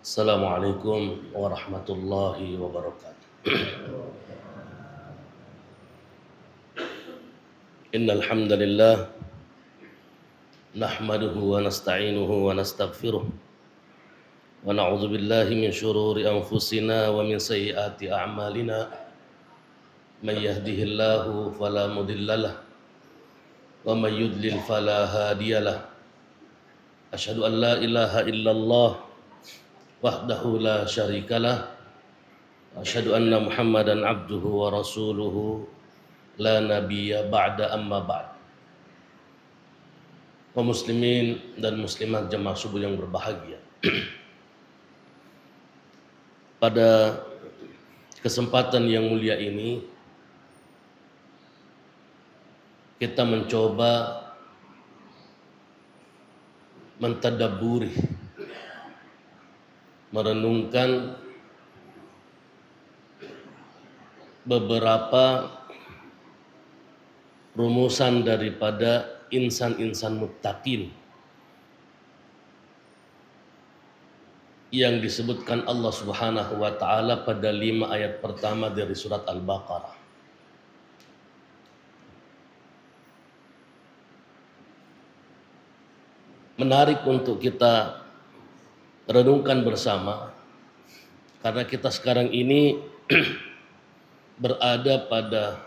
Assalamualaikum warahmatullahi wabarakatuh. Innal hamdalillah nahmaduhu wa nasta'inuhu wa nastaghfiruh wa na'udzu billahi min shururi anfusina wa min sayyiati a'malina. May yahdihillahu fala mudhillalah wa may yudlil fala hadiyalah. Asyhadu an la ilaha illallah wahdahu la syarikalah wa asyhadu anna Muhammadan abduhu wa rasuluhu la nabiyya ba'da amma ba'd. Kaum muslimin dan muslimat jemaah subuh yang berbahagia. Pada kesempatan yang mulia ini kita mencoba mentadabburi, merenungkan beberapa rumusan daripada insan-insan muttaqin yang disebutkan Allah Subhanahu wa taala pada 5 ayat pertama dari surat Al-Baqarah. Menarik untuk kita renungkan bersama karena kita sekarang ini berada pada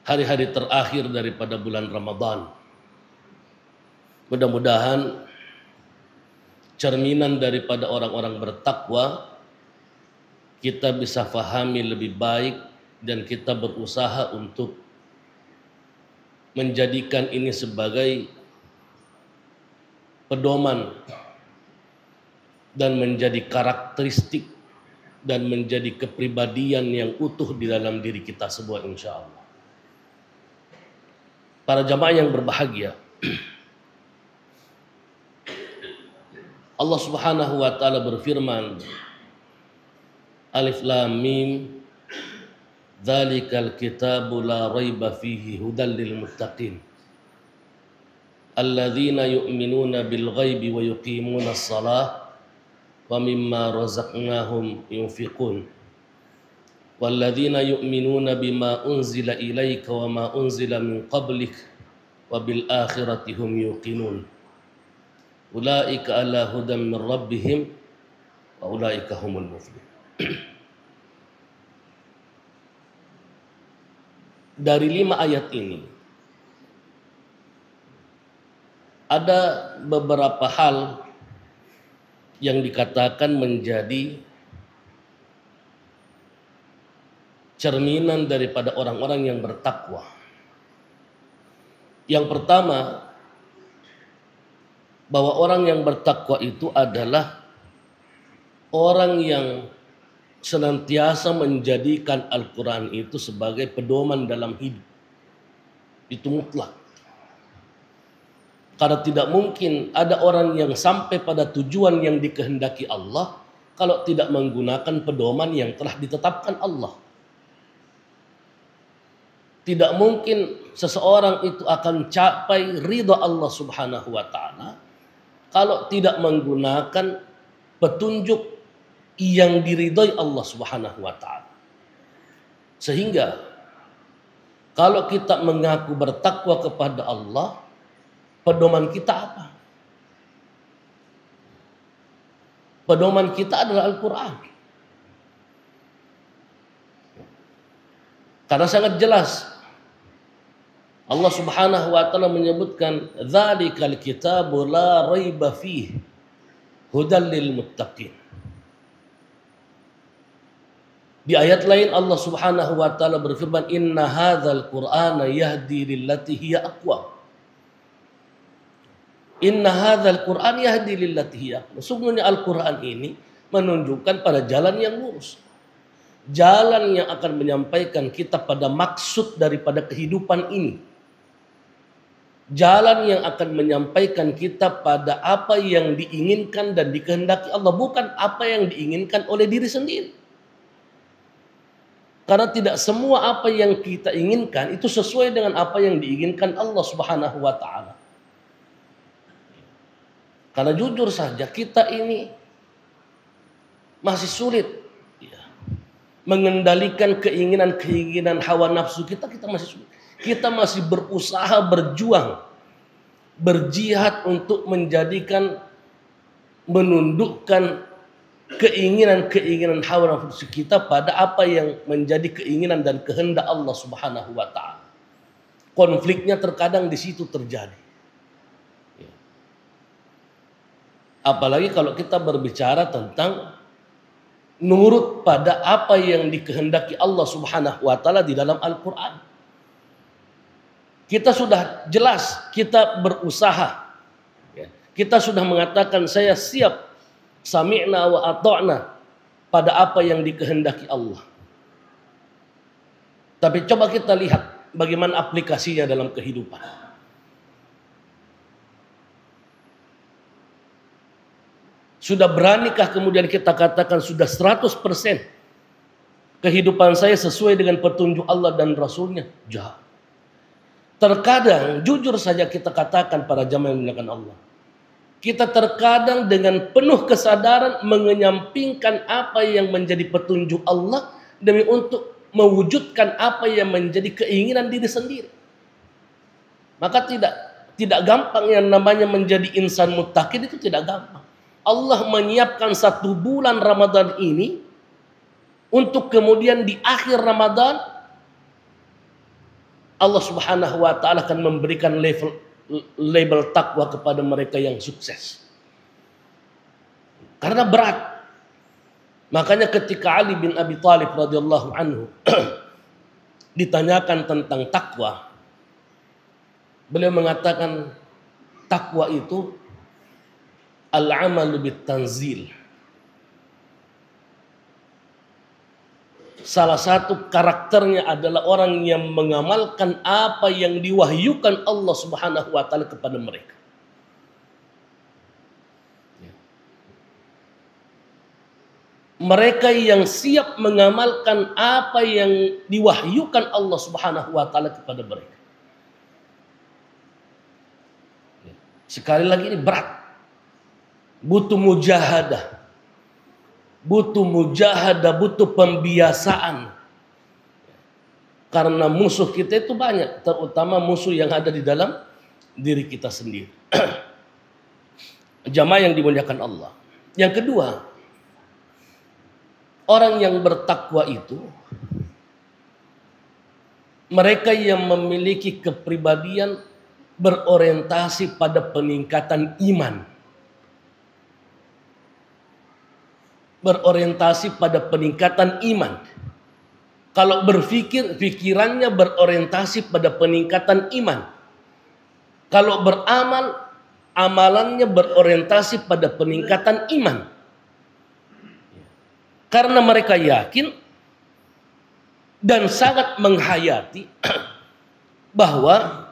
hari-hari terakhir daripada bulan Ramadan. Mudah-mudahan cerminan daripada orang-orang bertakwa kita bisa fahami lebih baik dan kita berusaha untuk menjadikan ini sebagai pedoman dan menjadi karakteristik dan menjadi kepribadian yang utuh di dalam diri kita semua insya Allah. Para jamaah yang berbahagia, Allah Subhanahu wa taala berfirman, Alif Lam Mim, Dzalikal kitabu la raiba fihi hudal lil muttaqin alladzina yu'minuna bil ghaibi wa yuqimunas shalah wa mimma razaqnahum yunfiqun walladzina yu'minuna bima unzila ilaika wa ma unzila min qablik wa bil akhirati hum yuqinun ulaika ala hudan min rabbihim wa ulaika humul muflihun. Dari 5 ayat ini ada beberapa hal yang dikatakan menjadi cerminan daripada orang-orang yang bertakwa. Yang pertama, bahwa orang yang bertakwa itu adalah orang yang senantiasa menjadikan Al-Quran itu sebagai pedoman dalam hidup. Itu mutlak. Karena tidak mungkin ada orang yang sampai pada tujuan yang dikehendaki Allah kalau tidak menggunakan pedoman yang telah ditetapkan Allah. Tidak mungkin seseorang itu akan capai ridha Allah Subhanahu wa taala kalau tidak menggunakan petunjuk yang diridhoi Allah Subhanahu wa taala. Sehingga kalau kita mengaku bertakwa kepada Allah, pedoman kita apa? Pedoman kita adalah Al-Qur'an. Karena sangat jelas Allah Subhanahu wa taala menyebutkan dzalikal kitabu la raiba fihi hudal lil muttaqin. Di ayat lain Allah Subhanahu wa taala berfirman inna hadzal qur'ana yahdi lillati hiya aqwam. Inna hadzal qur'an yahdi lillati hiya aqwam. Sungguhnya Al-Qur'an ini menunjukkan pada jalan yang lurus. Jalan yang akan menyampaikan kita pada maksud daripada kehidupan ini. Jalan yang akan menyampaikan kita pada apa yang diinginkan dan dikehendaki Allah, bukan apa yang diinginkan oleh diri sendiri. Karena tidak semua apa yang kita inginkan itu sesuai dengan apa yang diinginkan Allah Subhanahu wa taala. Karena jujur saja kita ini masih sulit ya, mengendalikan keinginan-keinginan hawa nafsu kita. Kita masih sulit. Kita masih berusaha, berjuang, berjihad untuk menundukkan keinginan-keinginan hawa nafsu kita pada apa yang menjadi keinginan dan kehendak Allah Subhanahu wa taala. Konfliknya terkadang di situ terjadi. Apalagi kalau kita berbicara tentang nurut pada apa yang dikehendaki Allah Subhanahu wa taala di dalam Al-Qur'an. Kita sudah jelas, kita berusaha. Kita sudah mengatakan saya siap, sami'na wa ata'na pada apa yang dikehendaki Allah. Tapi coba kita lihat bagaimana aplikasinya dalam kehidupan. Sudah beranikah kemudian kita katakan sudah 100% kehidupan saya sesuai dengan petunjuk Allah dan Rasulnya? Jauh. Terkadang jujur saja kita katakan para jamaah yang dimuliakan Allah, kita terkadang dengan penuh kesadaran mengenyampingkan apa yang menjadi petunjuk Allah demi untuk mewujudkan apa yang menjadi keinginan diri sendiri. Maka tidak gampang yang namanya menjadi insan muttaqin, itu tidak gampang. Allah menyiapkan 1 bulan Ramadan ini untuk kemudian di akhir Ramadan Allah Subhanahu wa taala akan memberikan label takwa kepada mereka yang sukses. Karena berat. Makanya ketika Ali bin Abi Thalib radhiyallahu anhu ditanyakan tentang takwa, beliau mengatakan takwa itu al-amalu bit-tanzil. Salah satu karakternya adalah orang yang mengamalkan apa yang diwahyukan Allah Subhanahu wa taala kepada mereka. Mereka yang siap mengamalkan apa yang diwahyukan Allah Subhanahu wa taala kepada mereka. Sekali lagi ini berat. Butuh mujahadah, butuh pembiasaan. Karena musuh kita itu banyak, terutama musuh yang ada di dalam diri kita sendiri. Jamaah yang dimuliakan Allah. Yang kedua, orang yang bertakwa itu mereka yang memiliki kepribadian berorientasi pada peningkatan iman. Berorientasi pada peningkatan iman. Kalau berpikir, pikirannya berorientasi pada peningkatan iman. Kalau beramal, amalannya berorientasi pada peningkatan iman. Karena mereka yakin dan sangat menghayati bahwa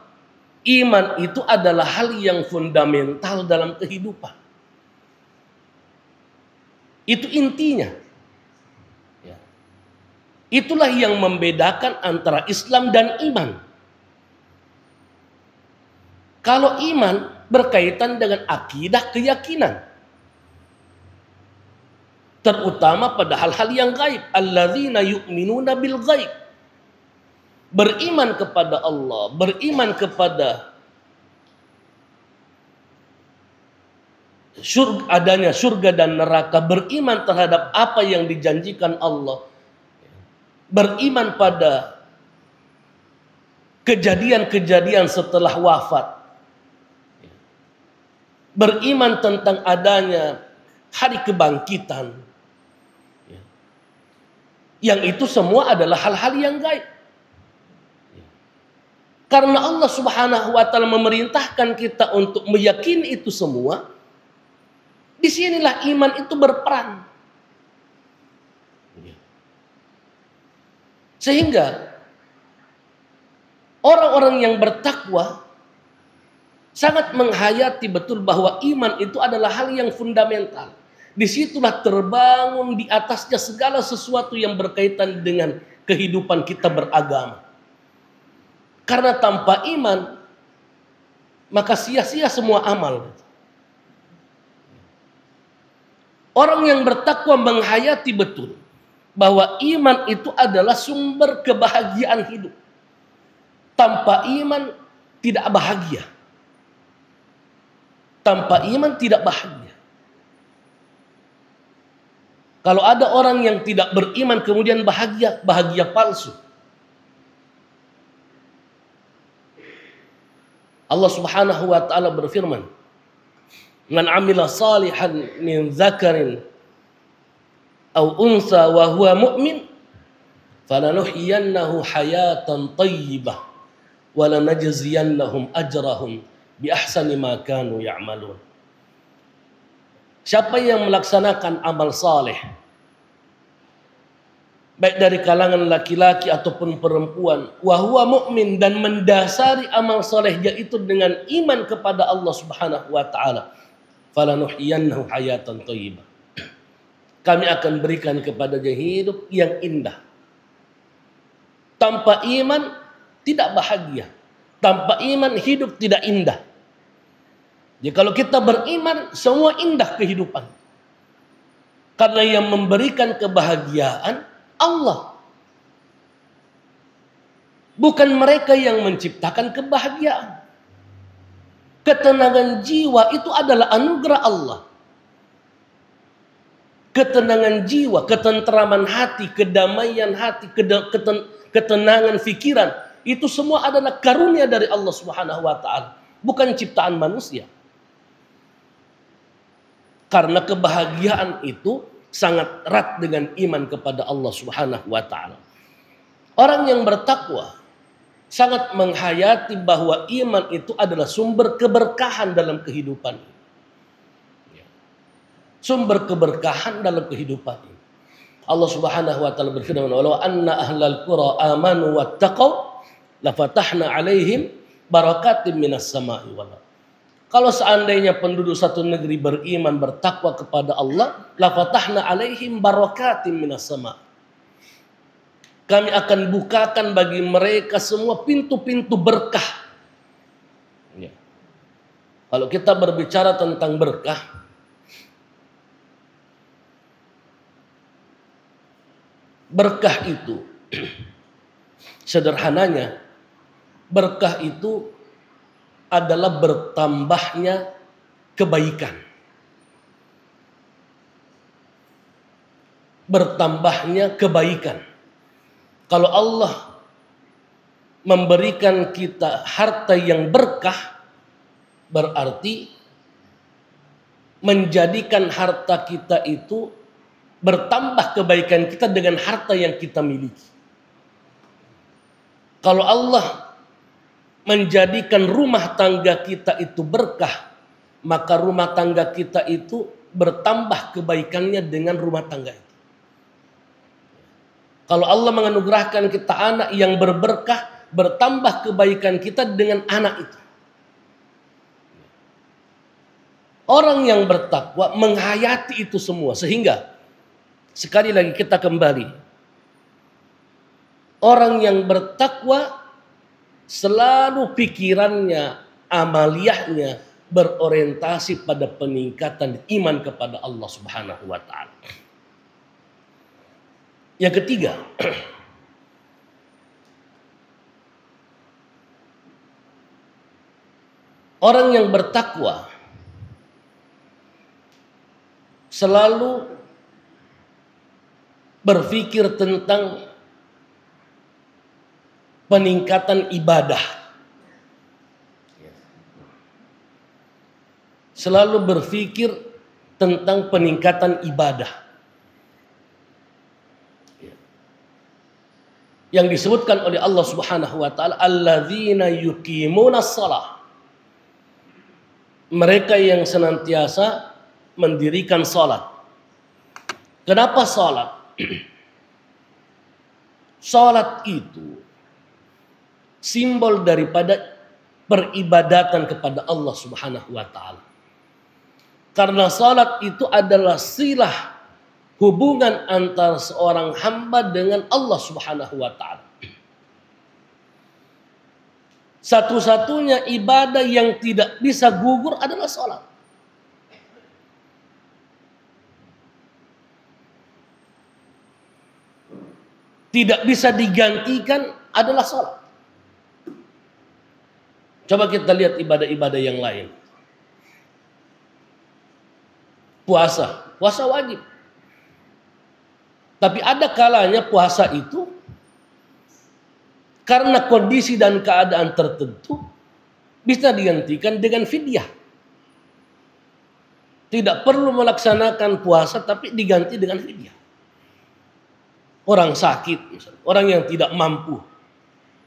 iman itu adalah hal yang fundamental dalam kehidupan. Itu intinya. Ya. Itulah yang membedakan antara Islam dan iman. Kalau iman berkaitan dengan akidah, keyakinan. Terutama pada hal-hal yang gaib. Alladzina yu'minuna bil gaib. Beriman kepada Allah, beriman kepada adanya surga dan neraka, beriman terhadap apa yang dijanjikan Allah, beriman pada kejadian-kejadian setelah wafat, beriman tentang adanya hari kebangkitan, yang itu semua adalah hal-hal yang gaib. Karena Allah Subhanahu wa taala memerintahkan kita untuk meyakini itu semua, disinilah iman itu berperan. Sehingga orang-orang yang bertakwa sangat menghayati betul bahwa iman itu adalah hal yang fundamental. Disitulah terbangun di atasnya segala sesuatu yang berkaitan dengan kehidupan kita beragama. Karena tanpa iman, maka sia-sia semua amal. Orang yang bertakwa menghayati betul bahwa iman itu adalah sumber kebahagiaan hidup. Tanpa iman tidak bahagia. Tanpa iman tidak bahagia. Kalau ada orang yang tidak beriman kemudian bahagia, bahagia palsu. Allah Subhanahu wa taala berfirman, "Man 'amila salihan min dzakarin aw unsa wa huwa mu'min falanuhyiyannahu hayatan thayyibah wa lanajziyannahum ajrahum bi ahsani ma kanu ya'malun." Siapa yang melaksanakan amal saleh, baik dari kalangan laki-laki ataupun perempuan, wa huwa mu'min, dan mendasari amal salehnya itu dengan iman kepada Allah Subhanahu wa taala, falanuhyiyannahu hayatan thayyibah. Kami akan berikan kepadanya hidup yang indah. Tanpa iman tidak bahagia. Tanpa iman hidup tidak indah. Jadi kalau kita beriman, semua indah kehidupan. Karena yang memberikan kebahagiaan Allah. Bukan mereka yang menciptakan kebahagiaan. Ketenangan jiwa itu adalah anugerah Allah. Ketenangan jiwa, ketentraman hati, kedamaian hati, ketenangan pikiran, itu semua adalah karunia dari Allah Subhanahu wa taala, bukan ciptaan manusia. Karena kebahagiaan itu sangat erat dengan iman kepada Allah Subhanahu wa taala. Orang yang bertakwa sangat menghayati bahwa iman itu adalah sumber keberkahan dalam kehidupan. Sumber keberkahan dalam kehidupan. Allah Subhanahu wa taala berfirman, "Walau anna ahlal qura amanu wattaqau lafatahna 'alaihim barakatim minas sama'i wal ardh." Kalau seandainya penduduk satu negeri beriman, bertakwa kepada Allah, lafatahna 'alaihim barakatim minas sama'. Kami akan bukakan bagi mereka semua pintu-pintu berkah. Ya. Kalau kita berbicara tentang berkah, berkah itu sederhananya, berkah itu adalah bertambahnya kebaikan. Bertambahnya kebaikan. Kalau Allah memberikan kita harta yang berkah, berarti menjadikan harta kita itu bertambah kebaikan kita dengan harta yang kita miliki. Kalau Allah menjadikan rumah tangga kita itu berkah, maka rumah tangga kita itu bertambah kebaikannya dengan rumah tangga itu. Kalau Allah menganugerahkan kita anak yang berberkah, bertambah kebaikan kita dengan anak itu. Orang yang bertakwa menghayati itu semua, sehingga sekali lagi kita kembali, orang yang bertakwa selalu pikirannya, amaliyahnya berorientasi pada peningkatan iman kepada Allah Subhanahu wa taala. Yang ketiga, orang yang bertakwa selalu berpikir tentang peningkatan ibadah. Selalu berpikir tentang peningkatan ibadah. Yang disebutkan oleh Allah Subhanahu wa taala, alladzina yuqimunas shalah. Mereka yang senantiasa mendirikan salat. Kenapa salat? Salat itu simbol daripada peribadatan kepada Allah Subhanahu wa taala. Karena salat itu adalah silah hubungan antara seorang hamba dengan Allah Subhanahu wa taala. Satu-satunya ibadah yang tidak bisa gugur adalah salat. tidak bisa digantikan adalah sholat. Coba kita lihat ibadah-ibadah yang lain. Puasa wajib. Tapi ada kalanya puasa itu karena kondisi dan keadaan tertentu bisa digantikan dengan fidyah. Tidak perlu melaksanakan puasa tapi diganti dengan fidyah. Orang sakit misalnya, orang yang tidak mampu,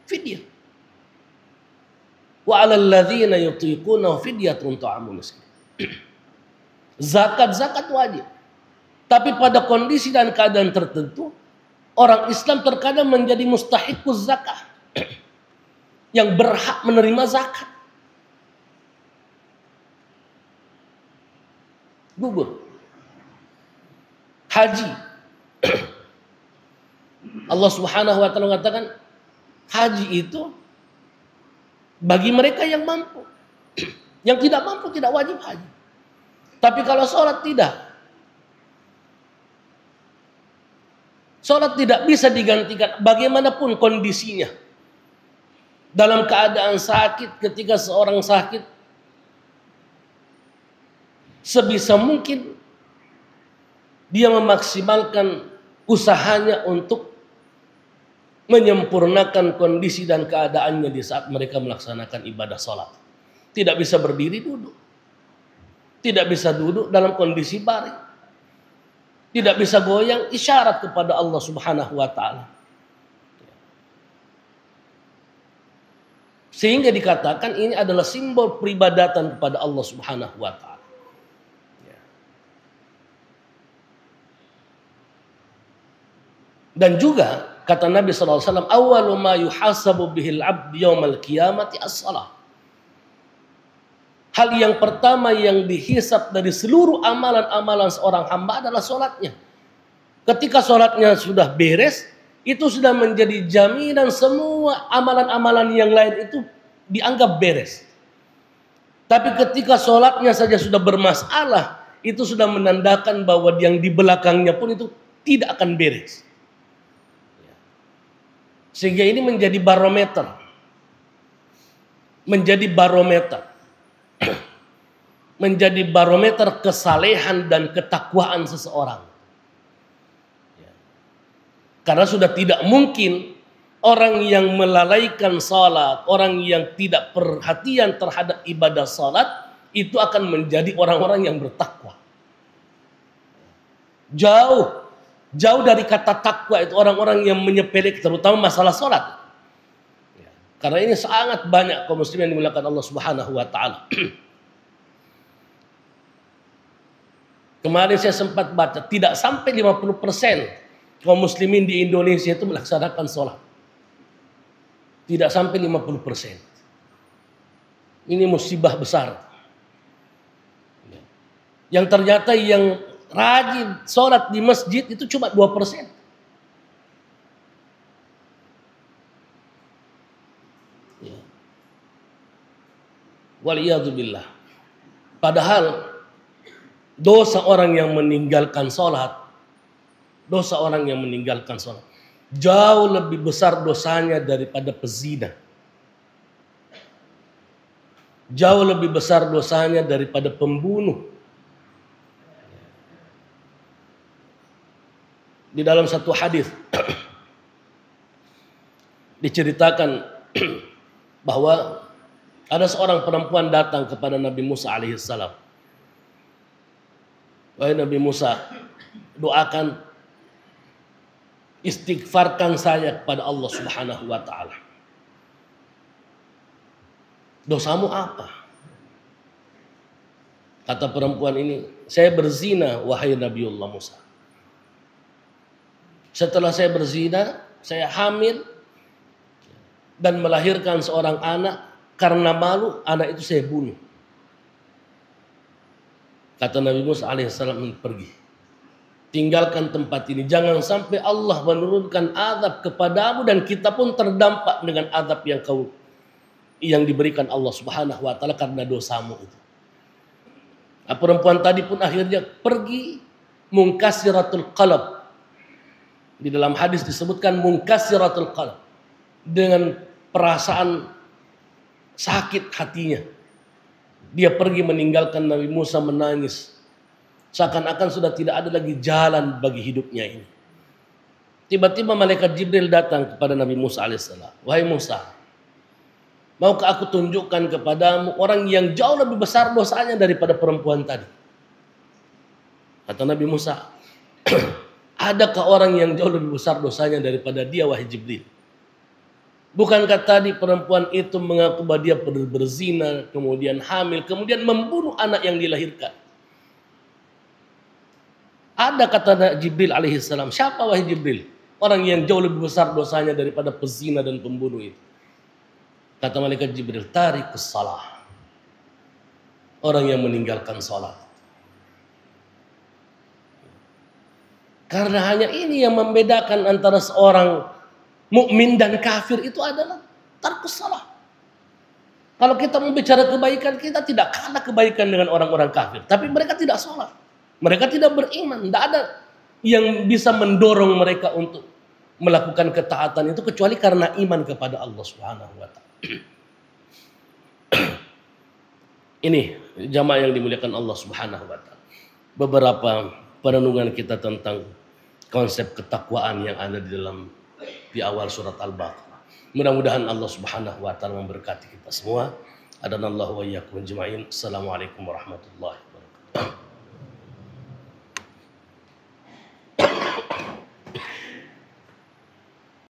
fidyah. Wa 'alal ladzina yutiqunahu fidyatun ta'amu miskin. Zakat wajib. Tapi pada kondisi dan keadaan tertentu, orang Islam terkadang menjadi mustahiquz zakah. Yang berhak menerima zakat. Gugur. Haji. Allah Subhanahu wa taala mengatakan haji itu bagi mereka yang mampu. Yang tidak mampu tidak wajib haji. Tapi kalau sholat tidak. Sholat tidak bisa digantikan bagaimanapun kondisinya. Dalam keadaan sakit, ketika seorang sakit, sebisa mungkin dia memaksimalkan usahanya untuk menyempurnakan kondisi dan keadaannya di saat mereka melaksanakan ibadah sholat. Tidak bisa berdiri, duduk. Tidak bisa duduk dalam kondisi baring. Tidak bisa goyang, isyarat kepada Allah Subhanahu wa taala. Sehingga dikatakan ini adalah simbol peribadatan kepada Allah Subhanahu wa taala. Dan juga kata Nabi sallallahu alaihi wasallam, "Awwalu ma yuhasabu bihil 'abdu yaumal qiyamati as-shalah." Hal yang pertama yang dihisab dari seluruh amalan-amalan seorang hamba adalah sholatnya. Ketika sholatnya sudah beres, itu sudah menjadi jaminan semua amalan-amalan yang lain itu dianggap beres. Tapi ketika sholatnya saja sudah bermasalah, itu sudah menandakan bahwa yang di belakangnya pun itu tidak akan beres. Sehingga ini menjadi barometer. Menjadi barometer kesalehan dan ketakwaan seseorang. Karena sudah tidak mungkin orang yang melalaikan salat, orang yang tidak perhatian terhadap ibadah salat, itu akan menjadi orang-orang yang bertakwa. Jauh dari kata takwa itu orang-orang yang menyepelekan terutama masalah salat. Karena ini sangat banyak kaum muslimin yang dimuliakan Allah Subhanahu wa taala. Kemarin saya sempat baca, tidak sampai 50% kaum muslimin di Indonesia itu melaksanakan sholat. Tidak sampai 50%. Ini musibah besar. Yang ternyata yang rajin sholat di masjid itu cuma 2%. Waliyadzubillah. Padahal dosa orang yang meninggalkan sholat, jauh lebih besar dosanya daripada pezina. Jauh lebih besar dosanya daripada pembunuh. Di dalam satu hadis diceritakan bahwa ada seorang perempuan datang kepada Nabi Musa alaihissalam. Wahai Nabi Musa, doakan, istighfarkan saya kepada Allah Subhanahu wa taala. Dosamu apa? Kata perempuan ini, saya berzina wahai Nabiullah Musa. Setelah saya berzina, saya hamil dan melahirkan seorang anak. Karena malu, anak itu saya bunuh. Kata Nabi Musa alaihissalam, pergi. Tinggalkan tempat ini. Jangan sampai Allah menurunkan azab kepadamu dan kita pun terdampak dengan azab yang diberikan Allah Subhanahu wa taala karena dosamu itu. Nah, perempuan tadi pun akhirnya pergi, munkasiratul qalb. Di dalam hadis disebutkan munkasiratul qalb, dengan perasaan sakit hatinya. Dia pergi meninggalkan Nabi Musa menangis. Seakan-akan sudah tidak ada lagi jalan bagi hidupnya ini. Tiba-tiba malaikat Jibril datang kepada Nabi Musa alaihissalam. Wahai Musa, maukah aku tunjukkan kepadamu orang yang jauh lebih besar dosanya daripada perempuan tadi? Kata Nabi Musa, adakah orang yang jauh lebih besar dosanya daripada dia, wahai Jibril? Bukankah tadi perempuan itu mengaku bahwa dia berzina, kemudian hamil, kemudian membunuh anak yang dilahirkan? Ada, kata Jibril alaihissalam. Siapa wahai Jibril? Orang yang jauh lebih besar dosanya daripada pezina dan pembunuh itu. Kata malaikat Jibril, tarikus salah. Orang yang meninggalkan salat. Karena hanya ini yang membedakan antara seorang mukmin dan kafir, itu adalah tarkus salah. Kalau kita membicara kebaikan, kita tidak kalah kebaikan dengan orang-orang kafir. Tapi mereka tidak sholat. Mereka tidak beriman. Tidak ada yang bisa mendorong mereka untuk melakukan ketaatan itu kecuali karena iman kepada Allah Subhanahu wa Ta'ala. Ini jamaah yang dimuliakan Allah Subhanahu wa Ta'ala. Beberapa perenungan kita tentang konsep ketakwaan yang ada di awal surat Al-Baqarah. Mudah-mudahan Allah Subhanahu wa Ta'ala memberkati kita semua. Adanallahu wa iyyakum ajma'in. Assalamualaikum warahmatullahi wabarakatuh.